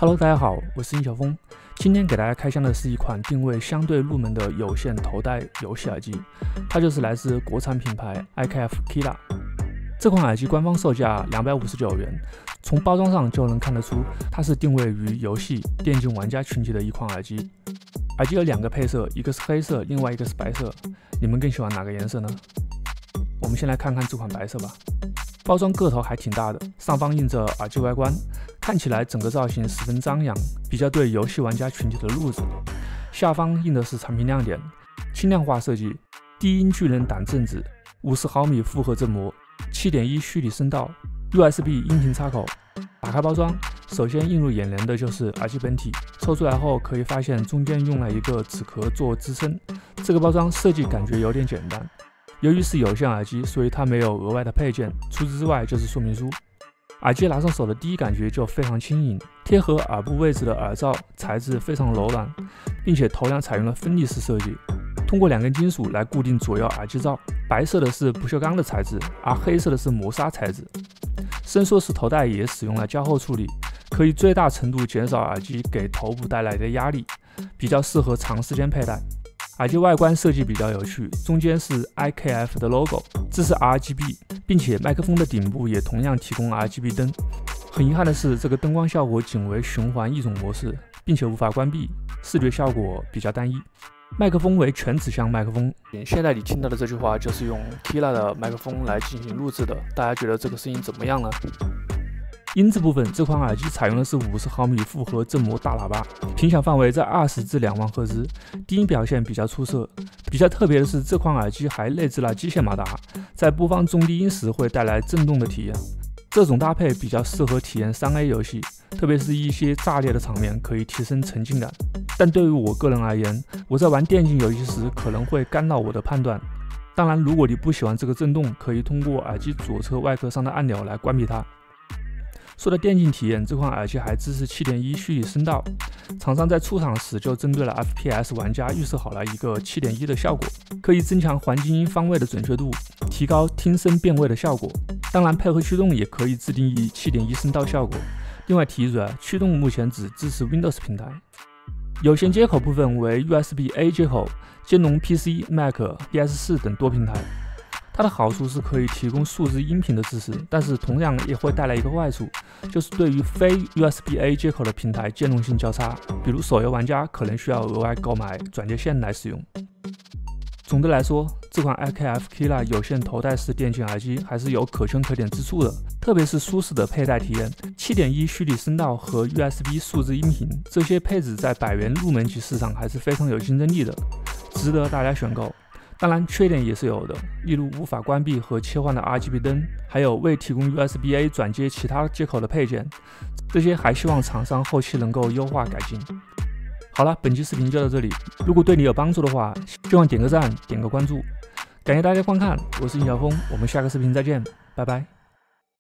Hello， 大家好，我是殷小峰。今天给大家开箱的是一款定位相对入门的有线头戴游戏耳机，它就是来自国产品牌 IKF Kila。这款耳机官方售价259元，从包装上就能看得出，它是定位于游戏、电竞玩家群体的一款耳机。耳机有两个配色，一个是黑色，另外一个是白色。你们更喜欢哪个颜色呢？我们先来看看这款白色吧。包装个头还挺大的，上方印着耳机外观，看起来整个造型十分张扬，比较对游戏玩家群体的路子。下方印的是产品亮点，轻量化设计，低音聚能挡震子，50毫米复合振膜，7.1虚拟声道 ，USB 音频插口。打开包装，首先映入眼帘的就是耳机本体，抽出来后可以发现中间用了一个纸壳做支撑。这个包装设计感觉有点简单。由于是有线耳机，所以它没有额外的配件，除此之外就是说明书。耳机拿上手的第一感觉就非常轻盈，贴合耳部位置的耳罩材质非常柔软，并且头梁采用了分立式设计，通过2根金属来固定左右耳机罩。白色的是不锈钢的材质，而黑色的是磨砂材质。伸缩式头带也使用了胶后处理，可以最大程度减少耳机给头部带来的压力，比较适合长时间佩戴。耳机外观设计比较有趣，中间是 IKF 的 logo， 支持 RGB， 并且麦克风的顶部也同样提供 RGB 灯。很遗憾的是，这个灯光效果仅为循环一种模式，并且无法关闭，视觉效果比较单一。麦克风为全指向麦克风，现在你听到的这句话就是用 Kila 的麦克风来进行录制的，大家觉得这个声音怎么样呢？音质部分，这款耳机采用的是50毫米复合振膜大喇叭，频响范围在20至2万赫兹，低音表现比较出色。比较特别的是，这款耳机还内置了机械马达，在播放中低音时会带来震动的体验。这种搭配比较适合体验3A 游戏，特别是一些炸裂的场面，可以提升沉浸感。但对于我个人而言，我在玩电竞游戏时可能会干扰我的判断。当然，如果你不喜欢这个震动，可以通过耳机左侧外壳上的按钮来关闭它。说到电竞体验，这款耳机还支持7.1虚拟声道，厂商在出厂时就针对了 FPS 玩家预设好了一个7.1的效果，可以增强环境音方位的准确度，提高听声辨位的效果。当然，配合驱动也可以自定义7.1声道效果。另外提一嘴，驱动目前只支持 Windows 平台。有线接口部分为 USB-A 接口，兼容 PC、Mac、PS4 等多平台。它的好处是可以提供数字音频的支持，但是同样也会带来一个坏处，就是对于非 USB-A 接口的平台兼容性较差，比如手游玩家可能需要额外购买转接线来使用。总的来说，这款 IKF Kila 有线头戴式电竞耳机还是有可圈可点之处的，特别是舒适的佩戴体验、7.1虚拟声道和 USB 数字音频，这些配置在100元入门级市场还是非常有竞争力的，值得大家选购。当然，缺点也是有的，例如无法关闭和切换的 RGB 灯，还有未提供 USB-A 转接其他接口的配件，这些还希望厂商后期能够优化改进。好了，本期视频就到这里，如果对你有帮助的话，希望点个赞，点个关注，感谢大家观看，我是殷小峰，我们下个视频再见，拜拜。